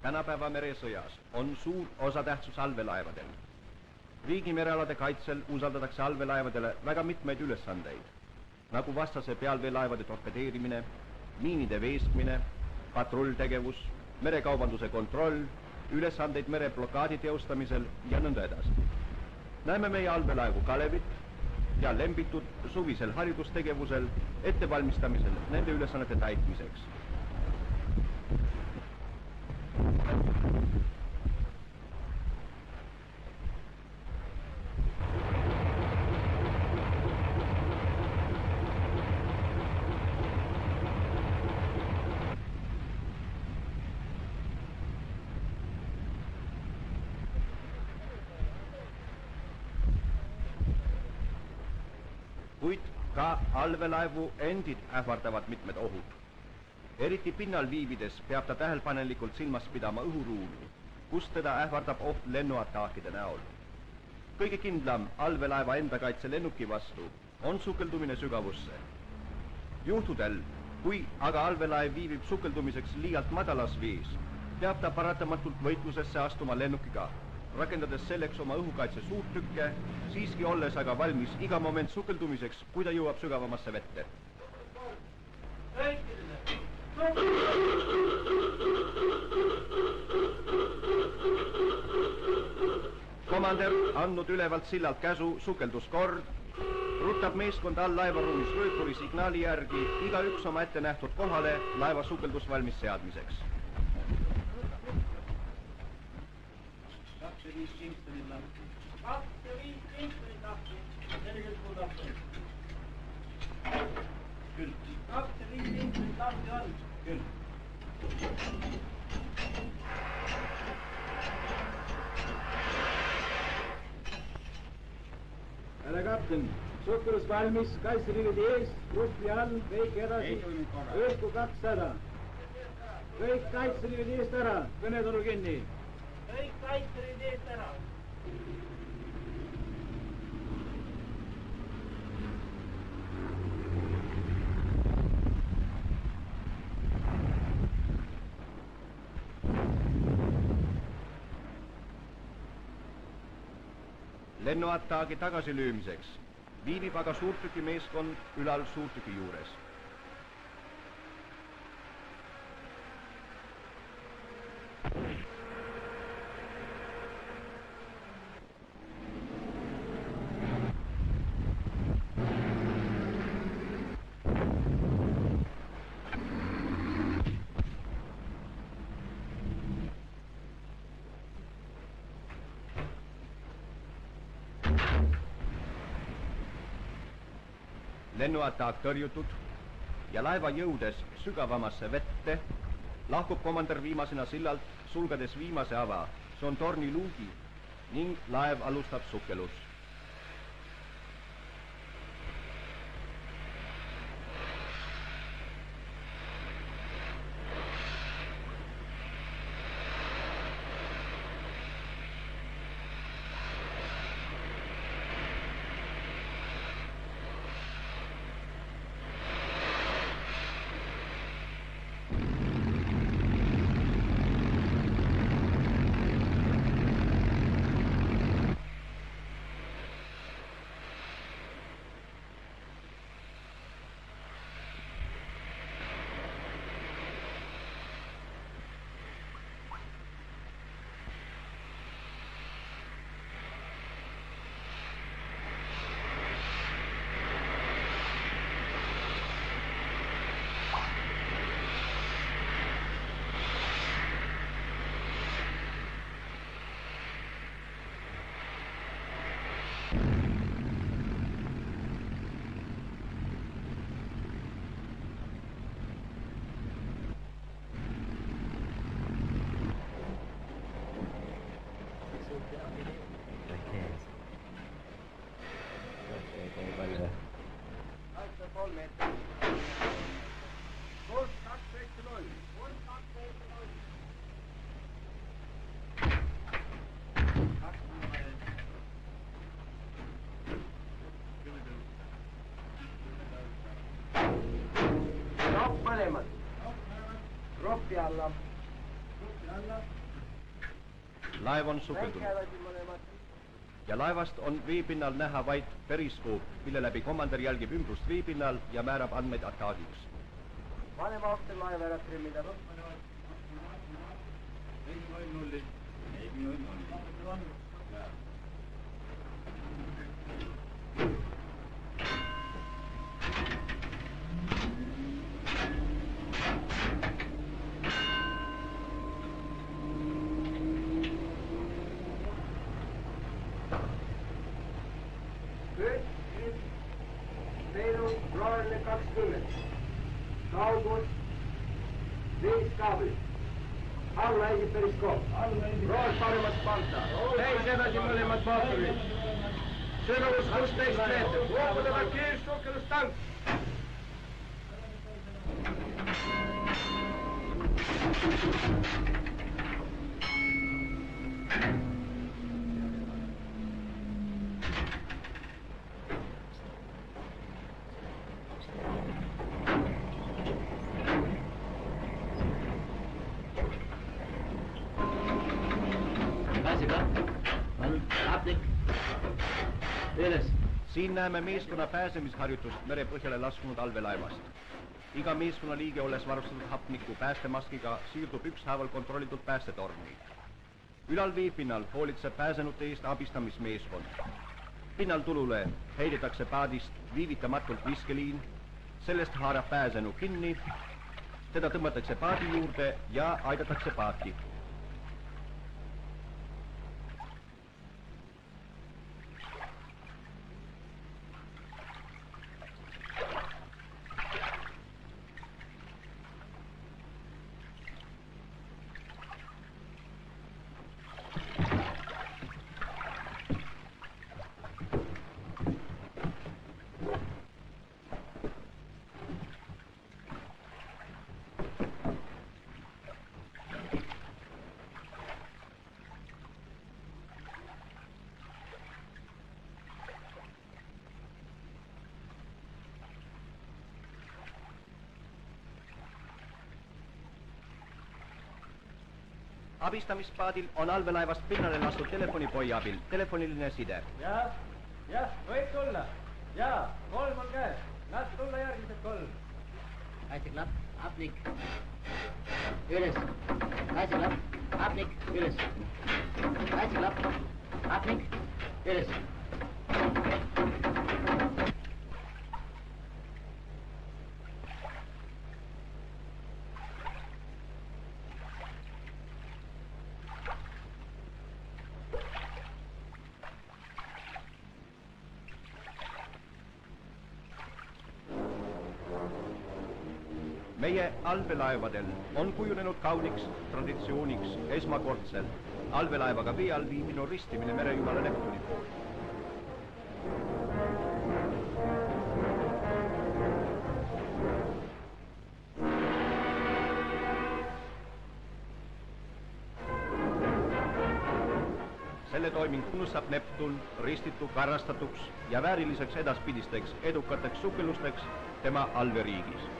Tänapäeva meresõjas on suur osatähtsus allveelaevadel. Riigi merealade kaitsel usaldatakse allveelaevadele väga mitmeid ülesandeid, nagu vastase pealveelaevade torpedeerimine, miinide veeskmine, patrulltegevus, merekaubanduse kontroll, ülesandeid mereblokaadi teostamisel ja nõnda edasi. Näeme meie allveelaevu Kalevit ja lembitud suvisel haridustegevusel ettevalmistamisel nende ülesannete täitmiseks. Kuid ka allveelaevu endid ähvardavad mitmed ohud. Eriti pinnal viibides peab ta tähelepanelikult silmas pidama õhuruumi, kus teda ähvardab oht lennuataakide näol. Kõige kindlam allveelaeva endakaitse lennuki vastu on sukeldumine sügavusse. Juhtudel, kui aga allveelaev viibib sukeldumiseks liialt madalas vees, peab ta paratamatult võitlusesse astuma lennukiga, rakendades selleks oma õhukaitse suurtükke, siiski olles aga valmis iga moment sukeldumiseks, kui ta jõuab sügavamasse vette. Komander andnud ülevalt sillalt käsu sukelduskord, rutab meeskond all laevaruumis rööpuri signaali järgi iga üks oma ette nähtud kohale laeva sukeldusvalmis seadmiseks. 25 Kingstonit lahti. 25 Kingstonit lahti. 40 kuud lahti. Küll. 25 Kingstonit lahti on. Küll. Härra kapten, sukelus valmis, kaitseliivide ees, gruppi all, veike edasi, õhku 200. Kõik kaitseliivide eest ära, kõnetoru kinni. Kõik kaitseliivide eest ära. Lennuataagi tagasilüümiseks viibib aga suurtüki meeskond ülal suurtüki juures. Lennuataak tõrjutud ja laeva jõudes sügavamasse vette lahkub komander viimasena sillalt, sulgedes viimase ava, see on torni luugi ning laev alustab sukelust. Mõlemad. Roppi alla. laev on sukeldunud. Ja laevast on veepinnal näha vaid periskoop, mille läbi komander jälgib ümbrust veepinnal ja määrab andmeid ataadiks. Pane vaakse laeva ära trimmida. Meil on roheline 20. Kaugus 5 kaablit. Alla eesib periskoop. Roos paremat panta. Täis edasi mõlemad mootorid. Sügavus 16 meetrit. Loobudeva kiirsukeldustank. Siin näeme meeskonna pääsemisharjutust merepõhjale laskunud allveelaevast. Iga meeskonna liige olles varustatud hapniku päästemaskiga siirdub ükshaaval kontrollitud päästetorni. Ülal veepinnal hoolitseb pääsenute eest abistamismeeskond. Pinnal tulule heidetakse paadist viivitamatult viskeliin, sellest haarab pääsenu kinni, teda tõmmatakse paadi juurde ja aidatakse paati. Abistamispaadil on allveelaevast pinnale lastud telefonipoi abil telefoniline side. Jah, võib tulla. Jaa, 3 on käes. Las tulla järgmised 3. Kaitseklapp, hapnik. Üles. Kaitseklapp, hapnik, üles. Kaitseklapp, hapnik, üles. Meie allveelaevadel on kujunenud kauniks traditsiooniks esmakordselt allveelaevaga vee all viiminu ristimine merejumala Neptuni poole. Selle toiming tunnustab Neptun ristitu karrastatuks ja vääriliseks edaspidisteks edukateks sukellusteks tema allveeriigis.